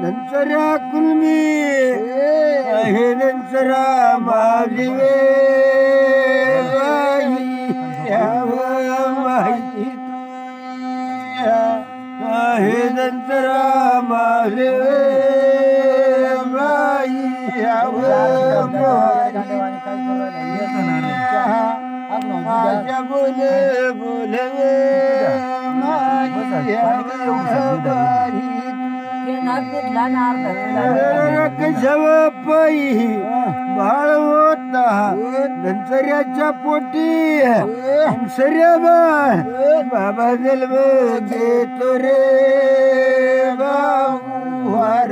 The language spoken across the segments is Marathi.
नंसरा कुलमी आहे नंसरा मालिवे आहे नंसरा मालिवे बोले बोलवे कशव पायी बाळ होता नंसऱ्याच्या पोटी नंसऱ्या बाबा जन्म घेतो रे बार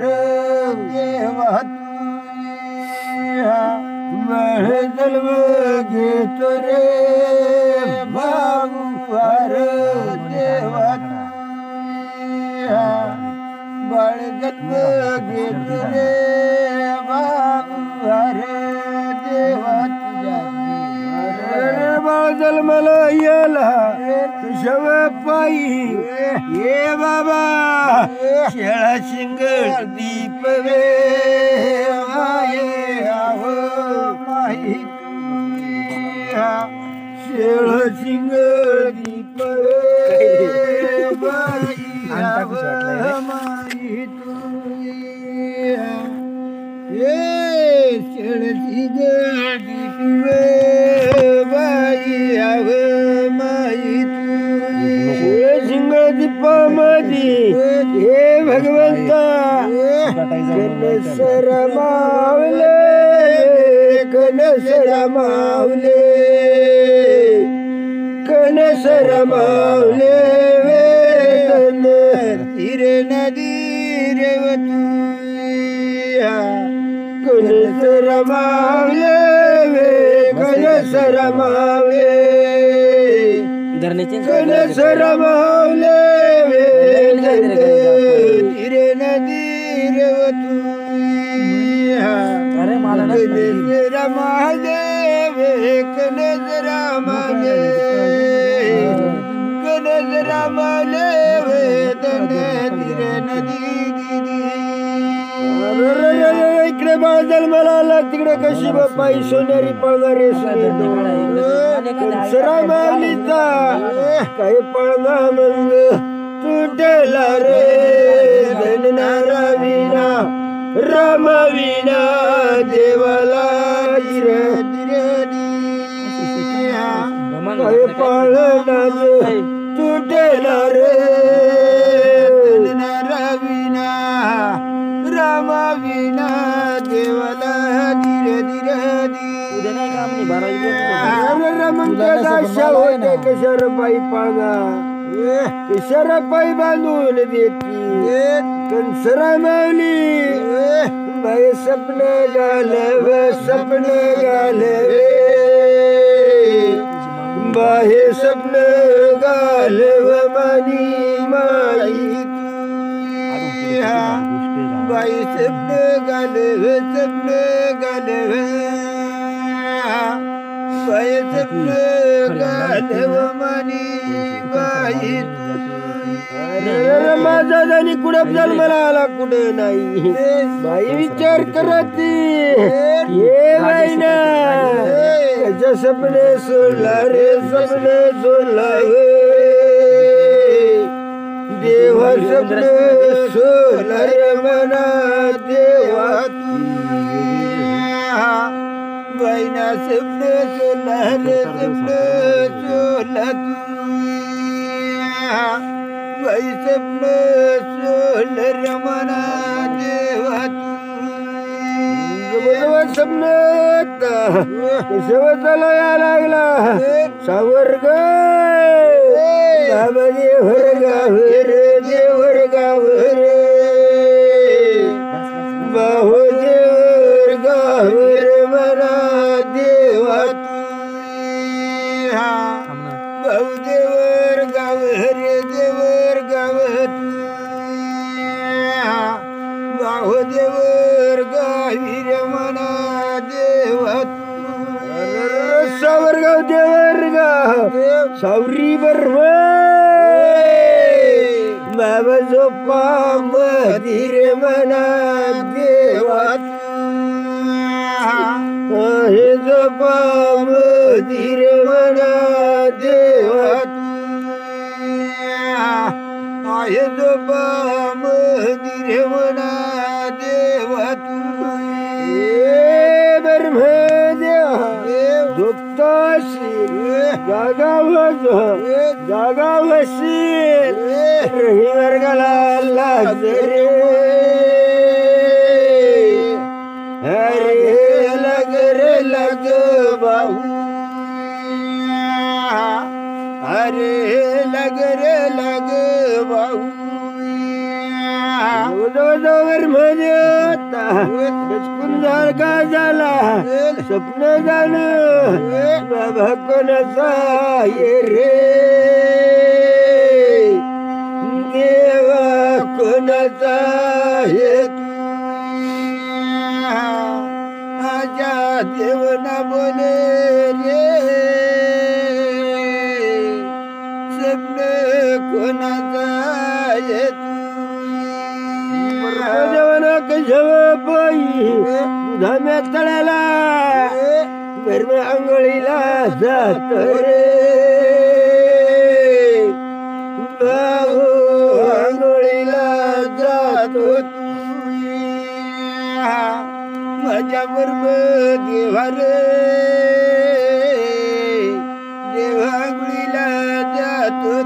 देवा बाळ जन्म घेतो रे बार देवा बाळ जन्म घेतो रे बार देवा बाळ जन्माला याला शव पायी ये बाबा शेळा शिंग दीप वे माही शेळ शिंग दीप माही शेळची गडी बाई आव माई शिंग दीपामधी हे भगवंता कनसर मावले कनसर मावले कनसर मावले वेदन तीर नदी रेवतू कनसर मावले कनसर मावले कनसर मावले तीर नदी रेवतू कनसर महादेव कनसर महादेव कनसर महादेव वेदन तीर नदी इकडे बाळ जन्माला आला तिकडे कशी बापाई सोनेरी पळणारे सरा माऊलीचा काही पळना मंग तुटला रे धननारा विना राम विना देवाला धीरे काही पळना तुटला रे धननारा विना राम विना देवाला धीरे धीरे कशर पायी पाळगा कशर पायी बांधून देती कनसरा मावली बाई स्वप्न घालव स्वप्न घालवे बाहे स्वप्न घालव मानी माई बाई स्वप्न घालव स्वप्न घालव बाई स्वप्न घालव मानी बाई माझा जाणी कुठं जन्माला आला कुठं नाही बाई विचार करती ये बाई ना त्याच्या स्वप्ने सोडला रे स्वप्ने सोडला देवा स्वप्न सोडला रे मना देवा बाईना स्वप्न सोडला रे स्वप्न सोडला बाई स्वप्न सोडल रमणा देवा स्वप्न शेवटाला या लागला सावर्ग बाबा देवर गावर देवर गावर बाहो देवर गावर मना देवा देवर गावी म्हणा देवा सावरगाव देवरगाव सावरी बर्म बाबा झोपा मधीर म्हणा देवा हे झोपा मधीर म्हणा देवा आहे झोपा मधीर म्हणा देवा जागा वसील रही वर्गाला लाज रे अरे लग रे लग बाहू अरे लग रे लग बाहू जवळ म्हणजे झाल का झाला स्वप्न झालं बाबा कोणाचा ये रे देवा कोणाचा हे आजा देवना बोले रे स्वप्न कोणाचा ये जेवणा कशव बाई धाम्या तळ्याला बर्म आंघोळीला जात रे भाऊ आंघोळीला जातो माझ्या बरोबर देवा रे देवांगुळीला जातो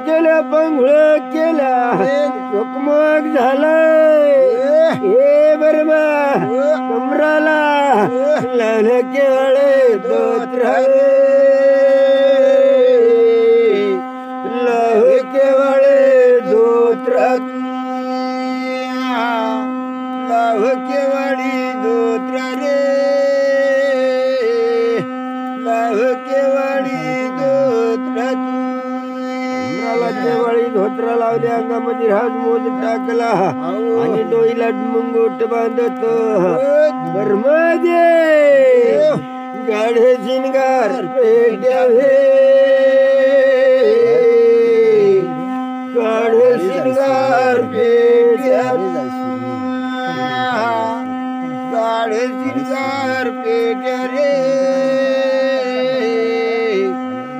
केल्या पंघुळ केल्या चोकमोक झालाय हे बर्मा कमराला लाल केवळे दोत्राले लाव केवळे दोत्रा लाव केवाडी दोत्रा रे लाव केवाडी दोत्रा केवाळी धोत्रा लावली अंगामध्ये हात मोज टाकला आणि डोईला मुंगोट बांधत बर्मध्ये गाढे शिंगार पेट्यावे गाढे शिंगार पेट्यावे गाढे शिंगार पेट्या रे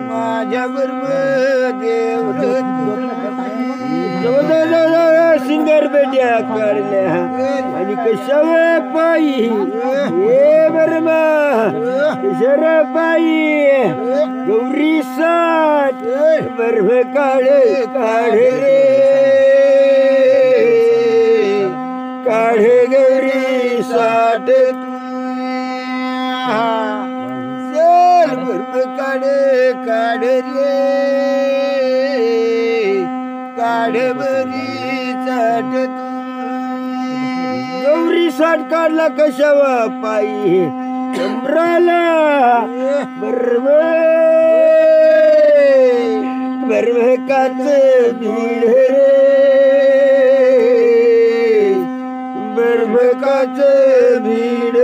माझ्या बरोबर देव सिंगर बेट्या काढल्या आणि कशावर पायी हे बर्मा कशार पायी गौरी साठ बर्म काढे काढे रे काढे गौरी साठ चल बर्म काढे काढे रे काढे बरी चाट गौरी साठ काढला कशावा पायी कमराला बर्म बर्म काच भीड रे बर्म काच भीड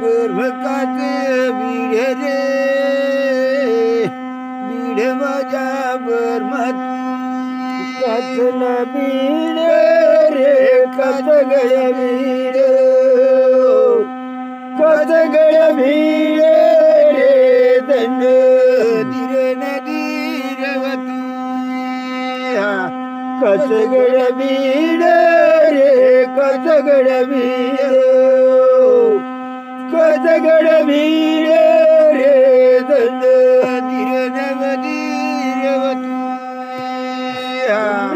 बर्मकाच बीड रे बीड माझ्या बर्मात काचन बीड रे काच गळ्या बीड काच गळ्या भीड रे दंड धीरे नदी रवतू काच गळ्या बीड रे काच गळ्या बीड काच गळ्या भीड रे दंड धीरे नदी रवतू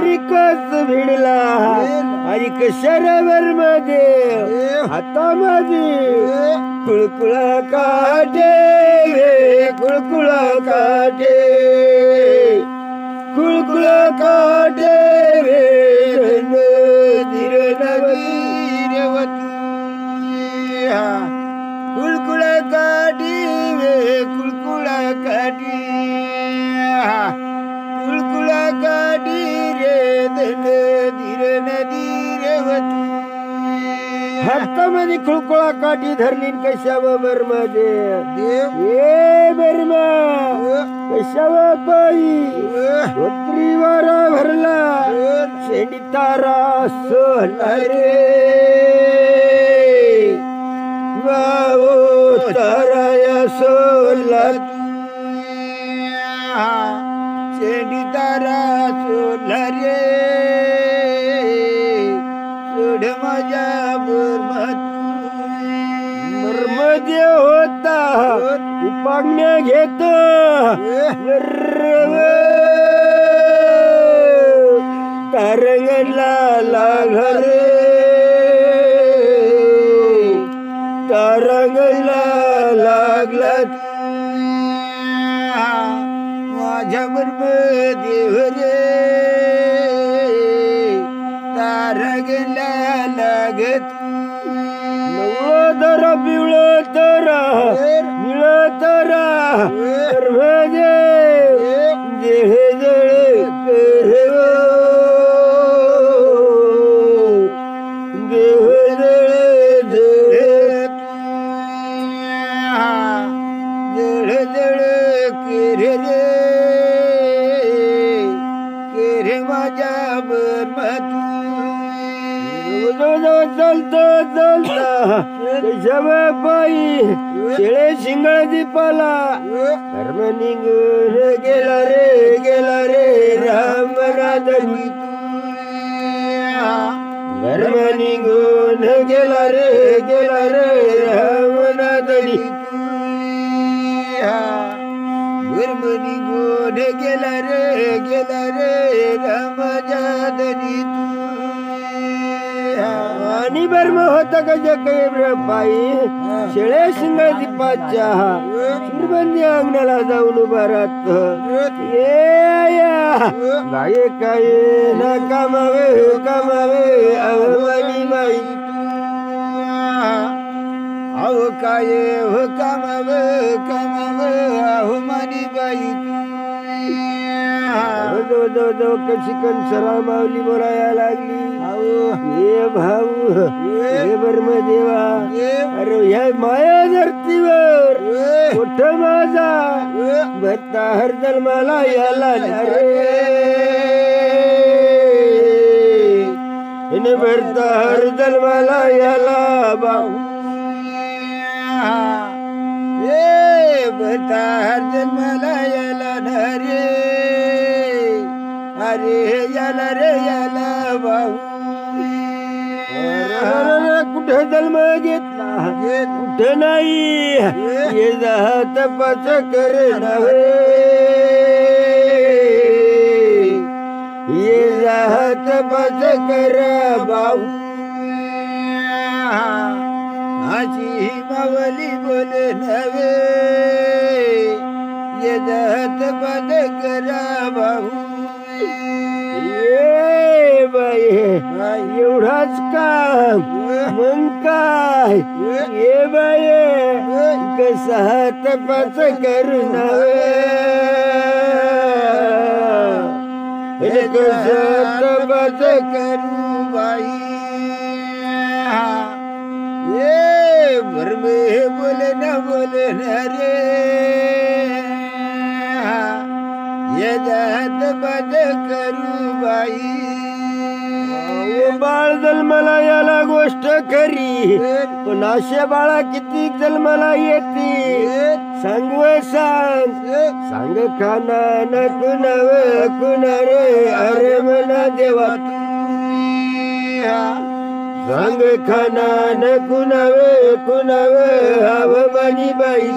रिकस भिडला आणि कशरवर मध्ये हातामध्ये कुळकुळा काटे कुळकुळा काटे कुळकुळा काटे धीर नदी रवतू कुळकुळा काठी कुळकुळा काठी कुळकुळा काठी धीर नदी रेवतू हातामध्ये खुळखुळा काठी धरली न कशाव बर्मादे देव ए बर्मा कशाव पायी धोत्री वारा भरला शेंडी तारा सोला रे वाओ ताराया सोला शेंडी तारा सोला रे सोड माझ्या बर्मदे होता उपागण्या घेत तरंगला लागला रे तरंगला लागला माझ्या बरोबर देव रे तारगला लागत तर पिवळ तर निळ तर म्हणजे जेहे जळे देह जळे जळे जळ जळ केरे रे केरे माझ्या बरमतू चालत चालता कशाव पायी शेळे शिंगळ दीपाला धर्म निघून गेला रे रामनाथनी धर्म निघून गेला रे रामनाथनी धर्म निघून गेला रे रामजादनी आणि बर्म होता गजा पायी शेळे शिंगळ दीपाच्या शिरबंदी अंगणाला जाऊन उभा राहत ये गाये काय ना कामावे अवमानी बाई अहो काय हो कामाव अहो मानी बाई कशी कंसरा माऊली बोलायला लागली हे भाऊ हे बर्म देवा अरे ह्या माया धरतीवर कुठ माझा भरता हर जन्माला याला रे भरता हर जन्माला याला भाऊ भरता हर जन्माला याला रे अरे याला भाऊ कुठे जन्म घेतला कुठे नाही ये तपास कर ये तपास कर भाऊ अशी मावली बोल नवे ये तपास करा भाऊ बाई एवढाच काम मग काय ये बाई कसा तपास करून कसा तपास करू बाई ये भरमे बोल रे ये तपास करू बाई बाळ जन्माला याला गोष्ट खरी पण अशा बाळा किती जन्माला येते सांग सांग खाना न कुणा रे अरे मना देवा सांग खाना न कुणावे हव मनी बाई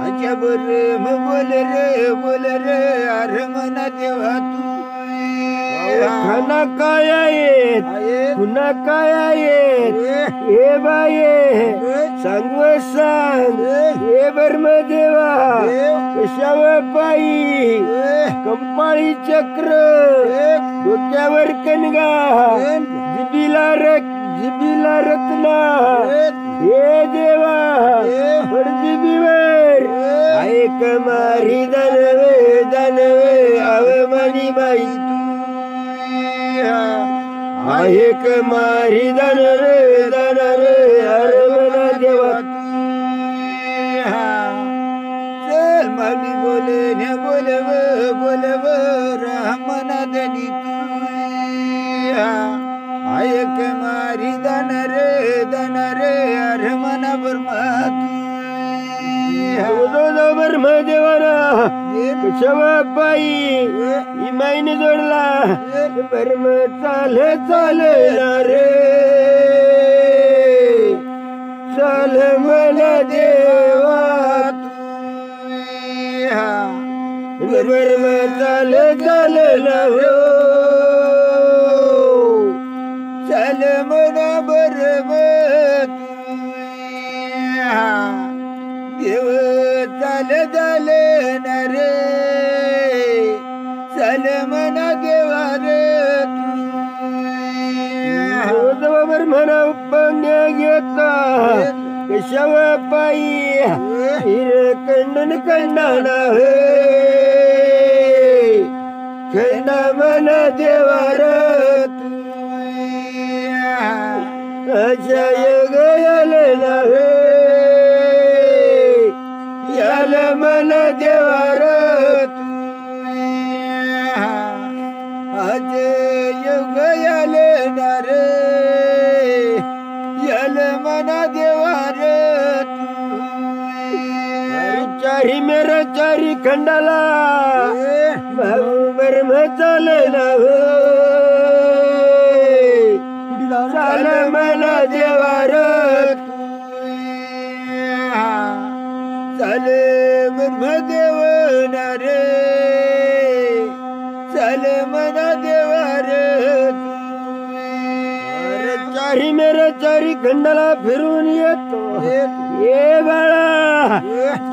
आच्या बोल रे अरे मना देवा तू खाना काय आहेत पुन्हा काय आहेत हे बाये सांग हे बर्म देवा कशावर पायी कंपाळी चक्र डोक्यावर कणगा जिबीला रत्ना हे देवा पडजिबीवर ऐक मारी दानवे अवमानी आहे क मारी दान रे अरे म्हणा देवा चल माडी बोले न बोलव रामना दनी तू ऐक मारी दान रे अरे मना बर्मा दो बर्मा देवाना कशावा पायी इमाईने जोडला बर्म चाले रे चाल मला देवा बर्म चाले ना हो चल मना बर्म देव चाल न रे चल मना देवा रे वर म्हणा उपन्या घेता कशावा पायी हिर कंडन कंडाना हे खंडा म्हणा देवा रे अजय गयले ना हे याल मन देवा रे अजय गयाले ना रे यल मना देवा रे चारी मेरा चारी खंडाला भाऊ बर्म चाले ना हो चाल मला देवा रे चल ब्रह्मदेव न रे चल मना देवा रे चारी मेरा चारी खंडाला फिरून येतो ये बाळा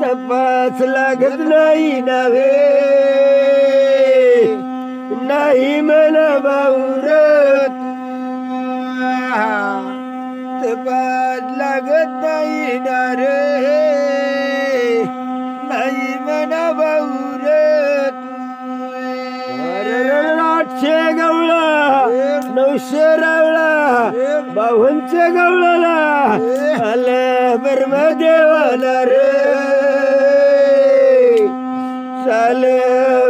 तपास लागत नाही नावे नाही म्हणा भाऊ रे तपास लागत नाही ना रे नाही मना भाऊ रे 800 गवळा 900 रावळा 52 गवळाला आला बर्मा देवाला रे चाल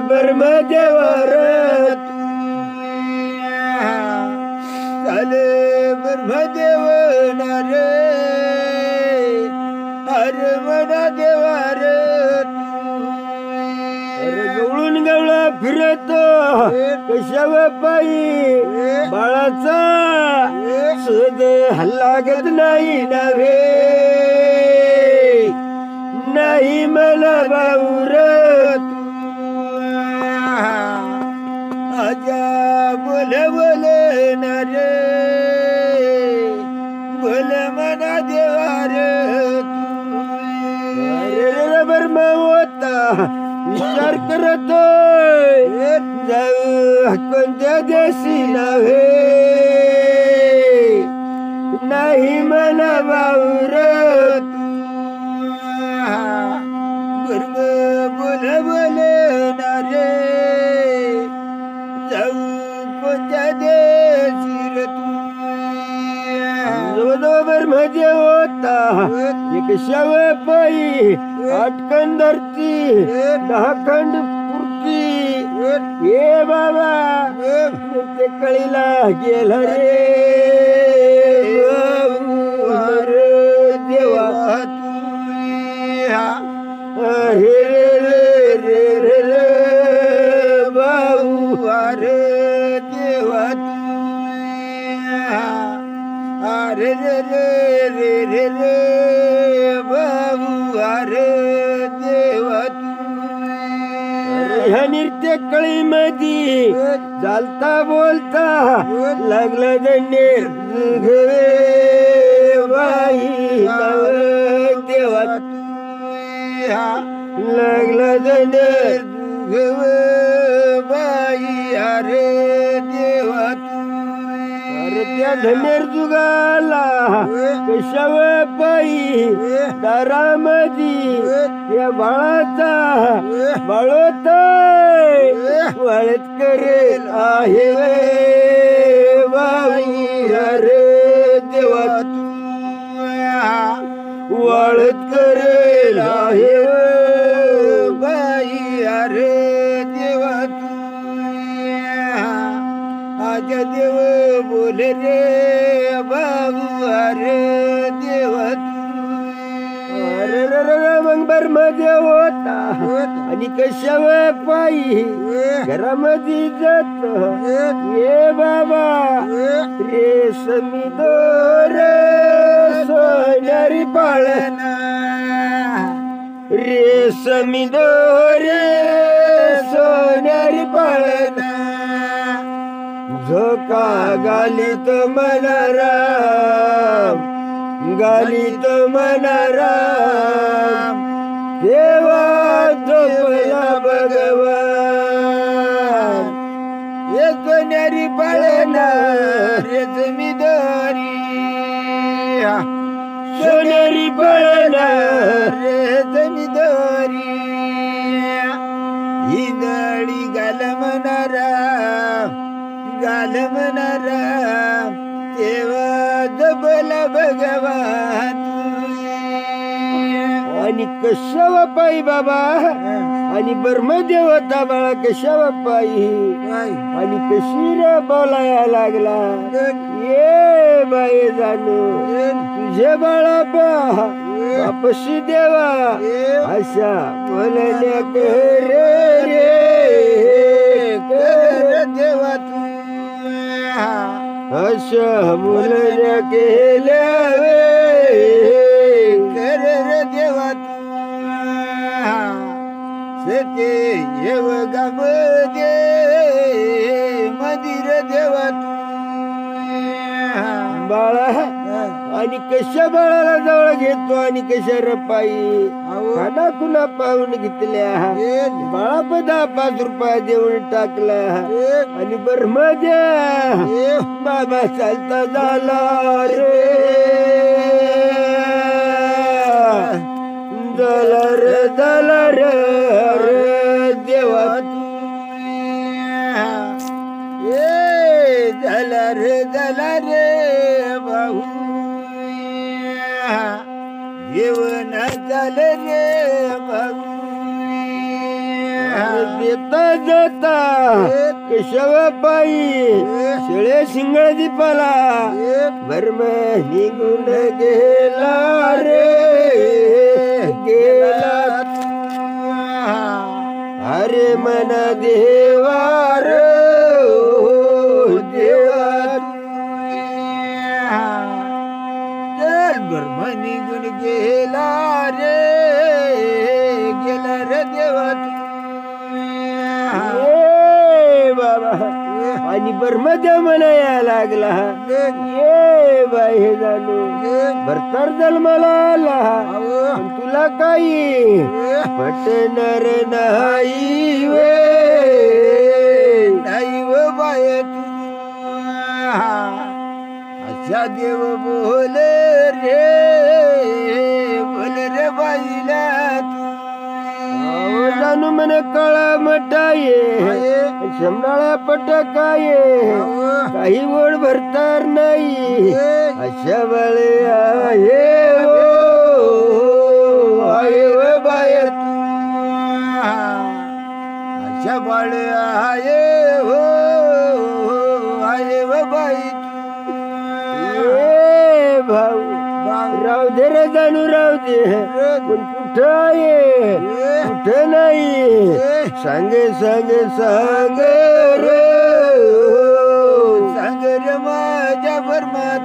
बर्मा देवा रे चाल ब्रह्मदेव ना रे अरे मना देवा रे गवळून गवळा फिरतो कशावा पायी बाळाचा शोध लागत नाही नावे नाही मला भाऊ रे आजा बोल ना रे बोल मना देवा रे अरे बर्मा होता विचार करतोय जाऊ कोणत्या देशी नव्हे नाही म्हणा भाऊ रे बर्म बोल ना रे जाऊ कोणत्या देशी रे जवळ बर्मध्ये होता एक शव पायी 8 खंड धरती 10 खंड पुरती ये बाबा ते कळीला गेला रे देवा अरे रे बाबू अरे देवा अरे रे बाबू अरे देवा ह्या नृत्य कळी मधी चालता बोलता लागलं दंडेर बाई देवा लागलं दंडेर बाई अरे देवा अरे त्या धनेर जुगाला कशाव पायी दारामधी त्या बाळाचा बाळोत वाळत करेल आहे बाई अरे देवा तू वाळत करेल आहे बाई अरे देवा तू आज देव बोल रे बाबू अरे देवा तू अरे रे रे मग ब्रह्मदेव होता आणि कशावर पायी घरामध्ये जात ये बाबा रेशमी दोर सोन्यारी पाळण रेशमी दोरे सोन्यारी पाळण झोका गालीत मनाराम गालीत मनाराम देवा झोपला भगवान ये सोन्यारी पाळण रेशमी दोरी सोन्यारी पाळण रेशमी दोरी ही दळी गाल म्हणणारा तेव्हा जपला भगवान आणि कशावा पायी बाबा आणि ब्रह्मदेव होता बाळा कशावा पायी आणि कशी रे बोलाया लागला ये बाई जाणू तुझे बाळा बापशी देवा अशा बोलण्या रे देवा तू अशा बोलण्या केल्या कर देवा तू सते येव गाव दे मंदिर देवा तू बाळा आणि कशा बाळाला जवळ घेतो आणि कशा रपाई खाना कुणा पाहून घेतल्या बाळा 5 रुपया देऊन टाकला आणि ब्रह्मदेव बाबा चालता झाला रे झाला रे देवा तू झाला रे भाऊ जेवण झालं रे भाऊ देता जाता केशवा पायी शेळे शिंगळ दीपाला भरम निघून गेला रे गेला अरे मन देवार देवा चल ब्रह्म निघून गेला रे देवा ये बाबा आणि ब्रह्मदेव म्हणाया लागला ये बाई हे जाणू भरतर जन्माला आला पण तुला काही पटणार नाही वे नाही व बाय तू अशा देव बोल रे बाईला तू जाणू मन काळा मटाये शमनाळा पटकाये काही ओढ भरतार नाही अशा वेळे आहे व बाय तू अशा बाळ आहे व बाई ए भाऊ राव दे रे जाणू राव दे पण कुठं आहे कुठं नाही सांगे रे सांग रे माझ्या बर्मात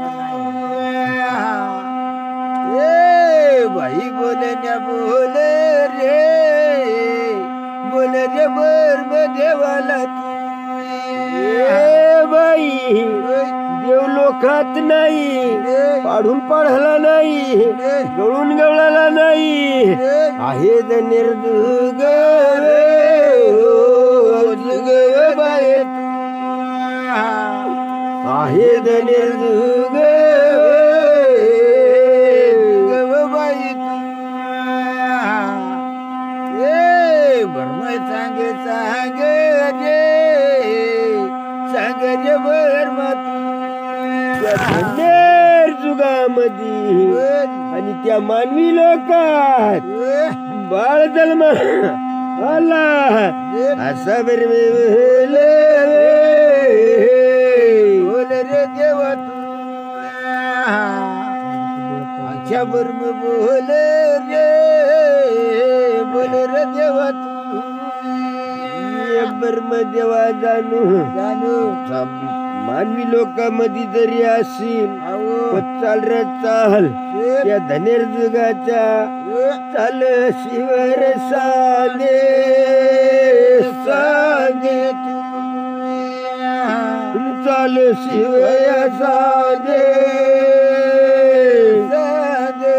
ए बाई बोलण्या बोल रे बर्म देवाला ए बाई देव लोकात नाही पाडून पाढला नाही गळून गवळाला नाही आहे द निर्दुग बाय आहे द निर्दुग बाई ए बर्म सांग रे बर्म तू त्या धन्यर जुगामधी आणि त्या मानवी लोकात बाळ जन्म आला असा बर बोल रे देवा तू आजच्या बर्म बोल रे देवा तू बर्म देवा जाणू मानवी लोकांमध्ये जरी असेल चाल रे चाल या धनेर जुगाच्या चाल शिवर साधे साधे चाल शिवया साधे साधे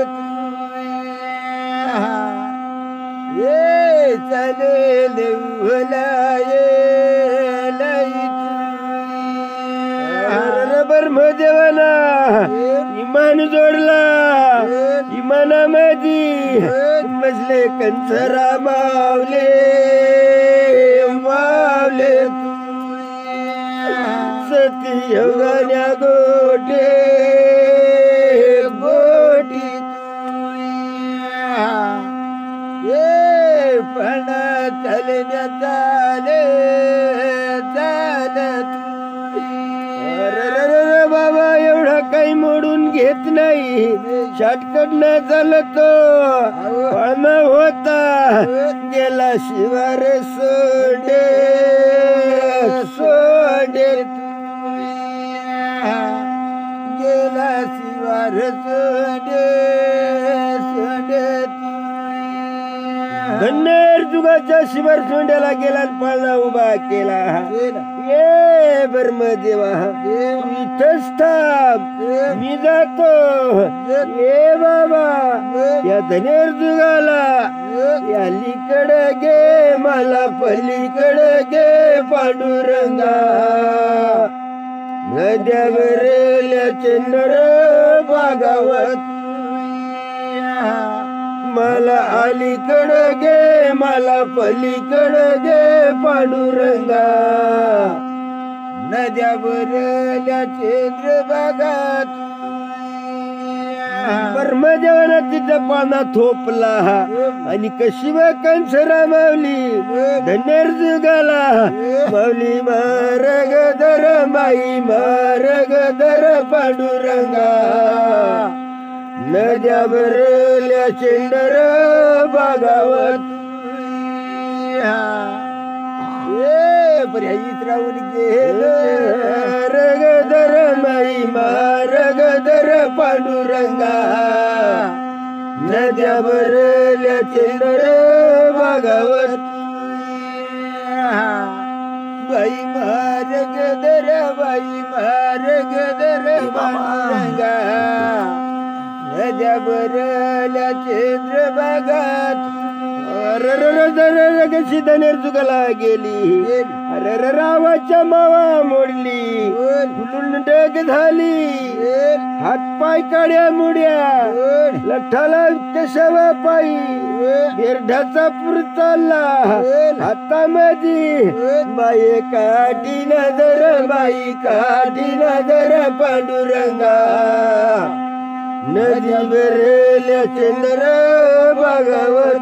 ये चाले भलाये ब्रह्मदेवाना इमान जोडला इमानामध्ये बसले कंसरा मावले मावले सती योगान्या गोटे गोटी ये पण चालण्या चाले चालत बाबा एवढा काही मोडून घेत नाही शॉर्टकट न चालतो पळणा होता गेला शिवार सोडे सोडे गेला शिवार सोडे सोडे धन्यर जुगाच्या शिवार सोंड्याला गेला पाळणा उभा केला ये ब्रह्मदेवा इथंच थांब मी जातो ये बाबा या धनेर जुगाला या लीकडे गे मला पलीकडे गे पांडुरंगा नद्यावरल्या चंद्र भागावत मला अलीकडे गे मला पलीकडे गे पांडुरंगा नद्या भरल्या चंद्रभागात ब्रह्मदेवाना तिथं पाना थोपला आणि कशी व कंसरा मावली धन्यर जुगाला माऊली मारग दर माई मारग दर पांडुरंगा नद्या भरल्या चेंडर बागावत पर्यायीत राहून गेलं रगदर माई मारगदर पांडुरंगा नद्या भरल्या चेंडर बागावत बाई मारगदर बाई मारगदर पांडुरंगा नद्या भरल्या चंद्रभागात कशी धनेर जुगाला गेली अरे रावाच्या मावा मोडली फुलून डग झाली हात पाय काड्या मुड्या लठाला कशावा पायी बेरढाचा पूर चालला हातामध्ये बाई काठी नजर बाई काठी नजर पांडुरंगा नदी भरल्या चंद्र भागावत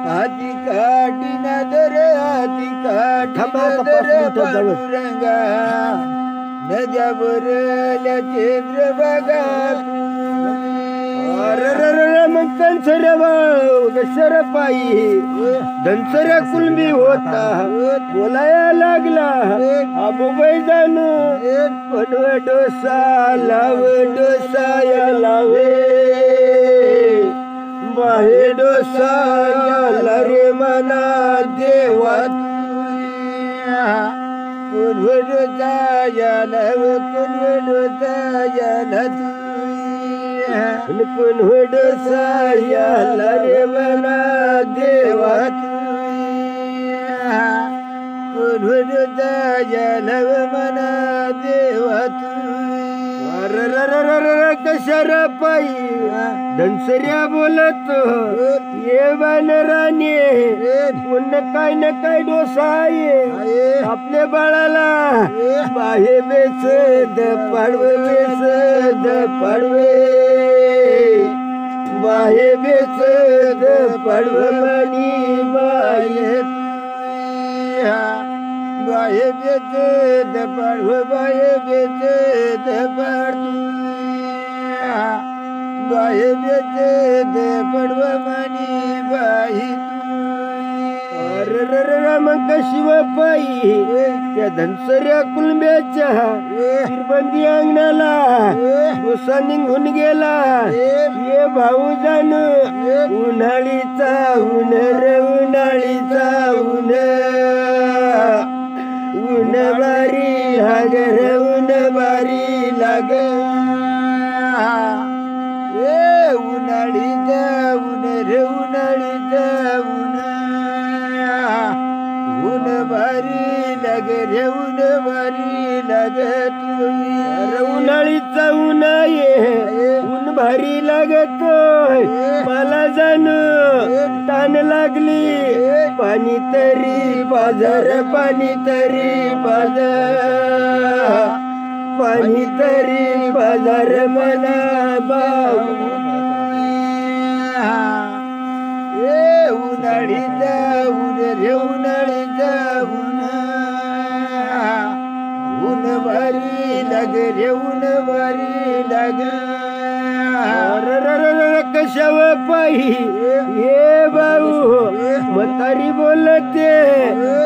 हाती काठी नदर हाती काठी पांडुरंगा नद्या भरल्या चंद्रभागात मग कंसर कशर पायी धनसऱ्या कुलबी होता बोलाया लागला आबोबाई जाणू पडव डोसा लाव डोसाया लावे बाहे डोसा रे मना देवा कुलवड जायला कुलवड जायला कुलवड सायाला रे मना देवा कुलवड जायला मना देवा कशा रे पायी धनसऱ्या बोलत ये बानराने पुन्हा काय न काय डोसा आहे आपल्या बाळाला बाहे बेच पाडवे बेच पाडवे बाहे बेच पाडवे मनी बाहे बाहे बेच पाडवे बाहे बेच पाडू बाहे बेच पडवे मनी बाही मग शिवपाई त्या धनसऱ्या कुलब्याच्या शिरबंदी अंगणाला गुस्सा निघून गेला ये भाऊ जाण उन्हाळीचा ऊन रे उन्हाळीचा ऊन ऊन बारी लाग रे ऊन बारी लाग ए उन्हाळीचा ऊन रे उन्हाळीचा ऊन ऊन भारी लागे रे ऊन भारी लागत उन्हाळीचा ऊन ये ऊन भारी लागतोय मला जाण ताण लागली पाणी तरी बाजार पाणी तरी बाजार पाणी तरी बाजार मला बाबू ए उन्हाळीचा ऊन रे उन्हाळीचा ऊन ऊन भारी लाग रे ऊन भारी लाग कशाव पायी ये भाऊ म्हातारी बोलते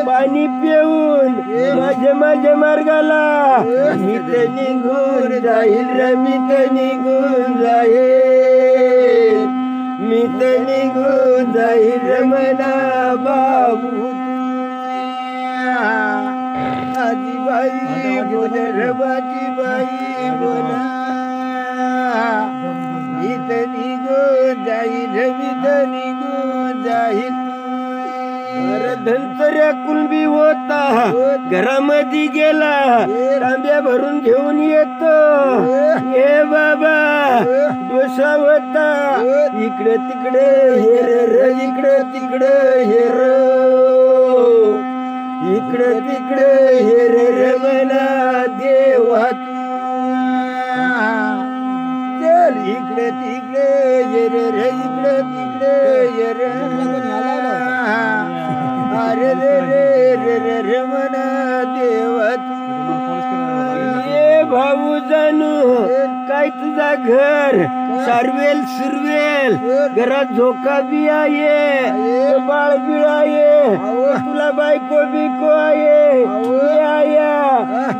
पाणी पिऊन माझ्या मार्गाला मी तर निघून जाईल रे मी तर निघून जाईल मी तर निघून जाईल रमणा बाबू आजी बाई बोल रबाजी बाई बोला मी तर निघून जाईल मी तर निघून जाईल धनसऱ्या कुलबी होता घरामध्ये गेला तांब्या भरून घेऊन येतो हे बाबा डोसा होता इकडे तिकडे हेर इकडे तिकडे हेर इकडे तिकडे हेर रमणा देवा चल इकडे तिकडे हेर इकडे तिकडे हेर अरे रे रे रे रे रमणा देवा ये भाऊ जाणू काय तुझा घर सारवेल सुरवेल घरात झोका बी आहे बाळ बी आहे तुला बायको बिको आहे आया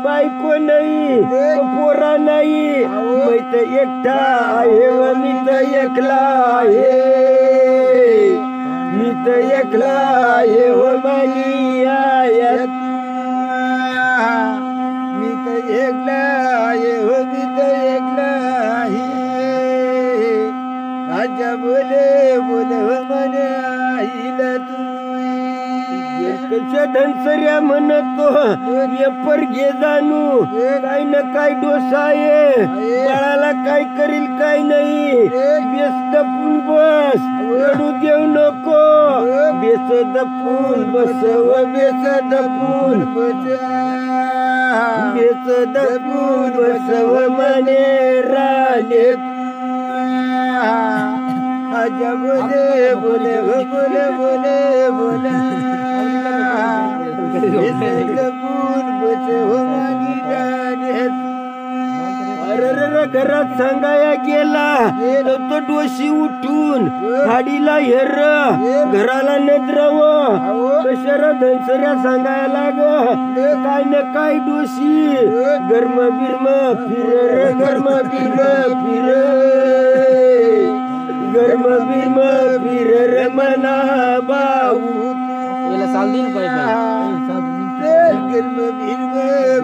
बायको नाही पोरा नाही मी तर एकटा आहे व मी तर एकला आहे मी तर एकला आहे व माई आया मी तर एकला आहे व मी तर एकला आहे आजा बोले बोले व म्हणे आईला तू कशा धनसऱ्या म्हणतो येपर घे जाणू काय न काय डोसा आहे बाळाला काय करील काय नाही बेस दपून बस रडू देऊ नको बेस दपून बसव बेस दपून बेस दपून बसव म्हणे राणे आजा बोले बोले बोले बोले बोले घरात सांगाया गेला तो डोशी उठून हाडीला हेर घराला नद्रव कशाला धनसऱ्या सांगायला लाग काय न काय डोशी गरम बिरम फिर गरम बिरम फिर गरम बिरम फिर रमणा बाबू साल दिन गरम बिरम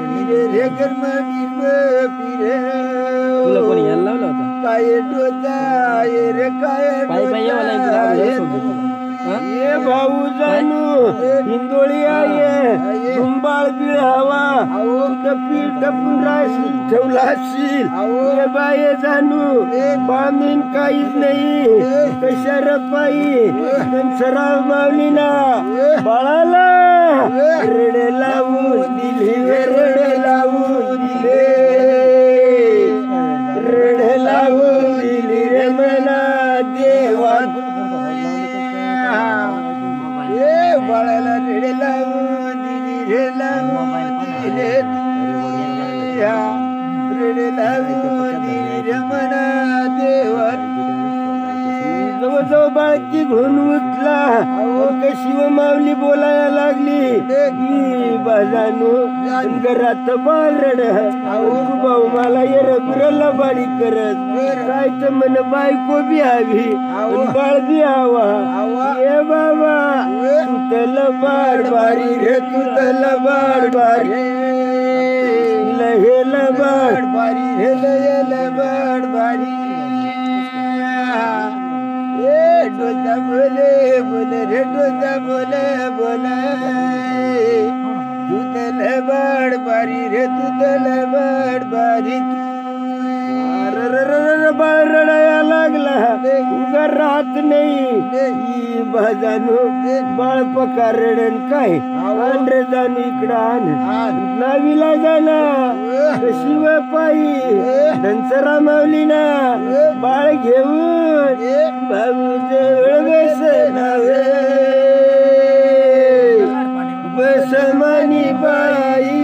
फिर रे गरम बिरम फिर तुला कोणी यायला लावला होता काय डोचा रे काय ये भाऊ जाणू हिंदोळी आहे तुंबाळ बिळावा टपी टपून राहशील ठेवला असशील ये बाये जाणू बामीन काहीच नाही कशा पायी सराव मावली ना बाळाला रडे लावून दिली रडे लावून दिले रडे लावून दिली रे मना देवा बाळाला रेडे लावून दिली रे लावून दिले रेडे लावून दिली रे मना देवा जवळजवळ बाळकी घेऊन उठला शिव माऊली बोलायला लागली बाजानू घरात बाळ रड भाऊ मला ये रबिरला बाळी करत काय तर मन बायको बी हवी बाळ बी हवा ये बाबा तू तल बाळ बारी रे तू तल बाळ बारी लहेल बाळ बारी रे लहेल बाळ बारी डोजा बोले बोले रे डोजा बोले बोले तू तल बाळ बारी रे तू तल बाळ बारी बाळ रडाया लागला उगा राहत नाही बाजानू बाळ पका रडन काय आण रे जाणू इकडं आण नावीला जाना शिव पायी धनसरा मावली ना बाळ घेऊन बाबू जवळ बसनावे बसमानी बाई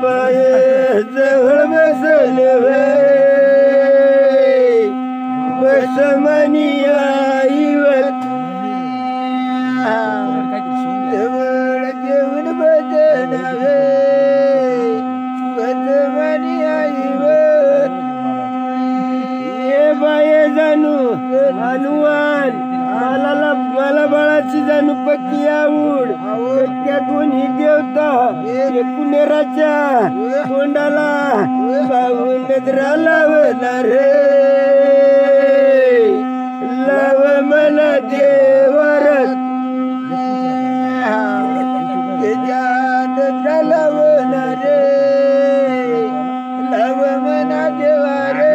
बाये जवळ बसले बसमानी आईवत जवळ घेऊन बसनावे बसमानी आईवत ये बाये जाणू हनुमान मला बाळाची जाणू पक्की आवड त्या दोन्ही देवता कुनेराच्या तोंडाला बाहू नजरा लावला रे लाव मला देवरत नजरा लावला रे लाव मना देवारे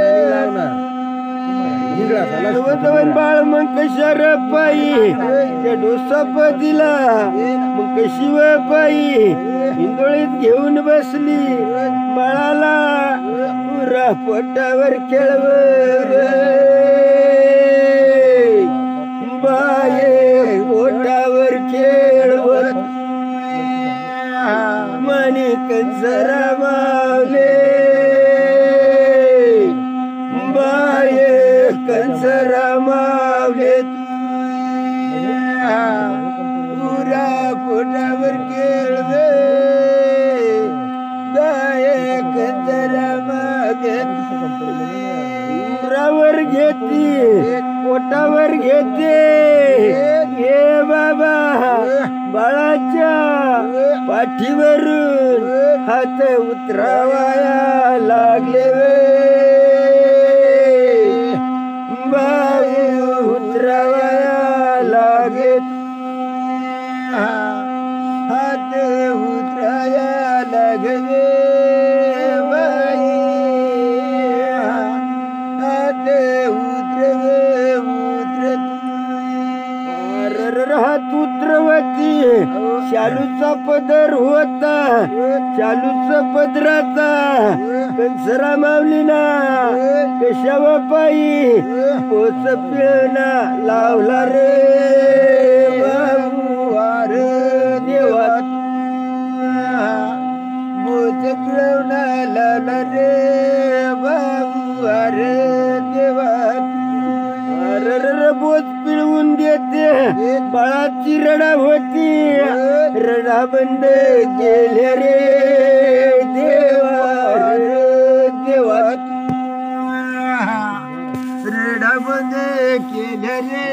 जवळ बाळ मग कशार पायी त्या डोसा दिला मग शिव पायी हिंदोळीत घेऊन बसली बाळाला पुरा पोटावर खेळव बाये पोटावर खेळवत माणिक जरा मावले बाये कंसरा मावले पुरा पोटावर खेळवे बाये कंसरा मागे पुरावर घेती पोटावर घेते हे बाबा बाळाच्या पाठीवरून हात उतरावाया लागले बाबू उतरावाया लागे हात उतराया लागवे बाई हात उतरवे उतरत हात उतरवती शालूचा पदर होता शालूचा पदराचा कंसरा मावली ना कशावा पायी पोच पिळना लावला रे बाबू वार देवा पोच पिळवना लावला रे बाबू वार देवा बोच पिळवून देते बाळाची रडा होती रडा बंद गेले रे देवा देवा रडा बंद केले रे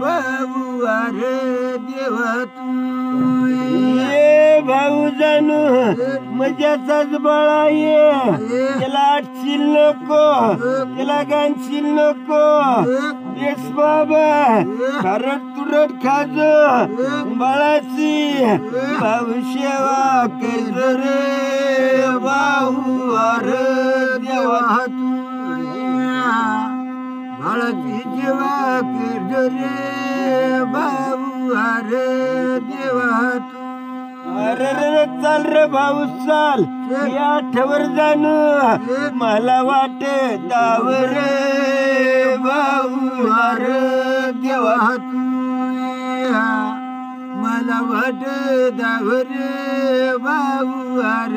बाबू अरे देवा तू ये भाऊ जाणू मजाचाच बाळा ये त्याला आटशील नको त्याला गाणशील नको येस बाबा खरंच तू सुरट खाजो बाळाची भाऊ सेवा करजो रे भाऊ अर देवा तू बाळाची सेवा करजो रे भाऊ अर देवा तू अरे रे चाल रे भाऊ चाल या ठेवर जाण मला वाट दावर भाऊ अर देवा तू मला वाट दावर भाऊ अर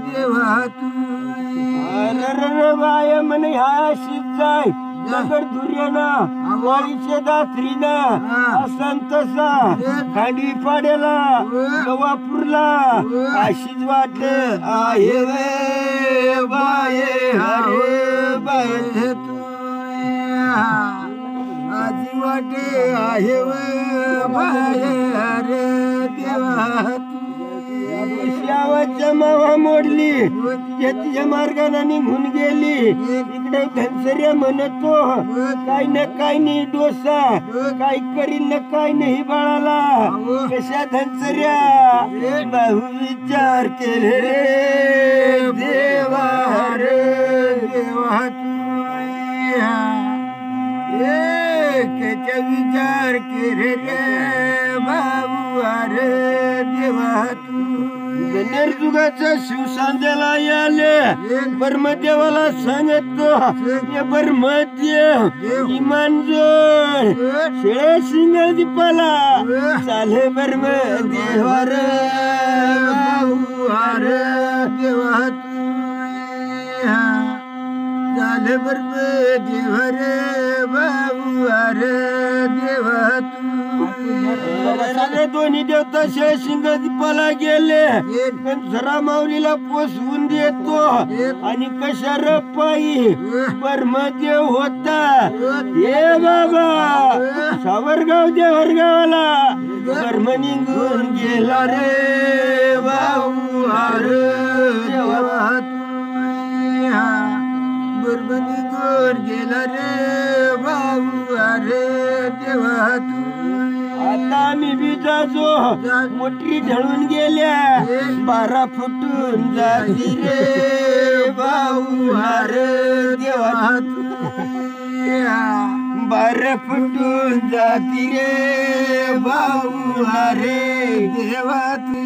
देवा तू अरे बाय म्हणे हाशी जाय दगड धुर्याना वाळीचे दात्रीना असन तसा खांडी पाड्याला गवापूरला अशीच वाट आहे रे बाय हरे बाय तू आजी वाटे आहे वे बाय हरे देवा श्यावाच्या मावा मोडली तिच्या मार्गाने निघून गेली इकडे घनसऱ्या म्हणतो काय न काय नाही डोसा काय करीन न काय नाही बाळाला कशा धनसऱ्या भाऊ विचार केले रे देवा रे देवा तू विचार केले रे भाऊ अरे देवा तू नरजुगाच्या शिवसांध्याला आले ब्रह्मदेवाला सांगतो ये ब्रह्मदेव इमान जोड शेळे सिंग दीपाला चाले ब्रह्मदेवा रे भाऊ अरे देवा तू चाले ब्रह्मदेवा रे भाऊ अरे देवा तू दोन्ही देवता शेळे सिंग दीपाला गेले जरा माऊलीला पोसवून देतो आणि कशा र पायी ब्रह्मदेव होता हे बाबा सावरगाव देवरगावाला ब्रह्म निघून गेला रे भाऊ अरे देवा ब्रह्म निघून गेला रे भाऊ अरे देवा तू आता आम्ही बिजाजो मोठी ढळून गेल्या 12 फुटून जाती रे भाऊ अरे देवा तू 12 फुटून जाती रे भाऊ अरे देवा तू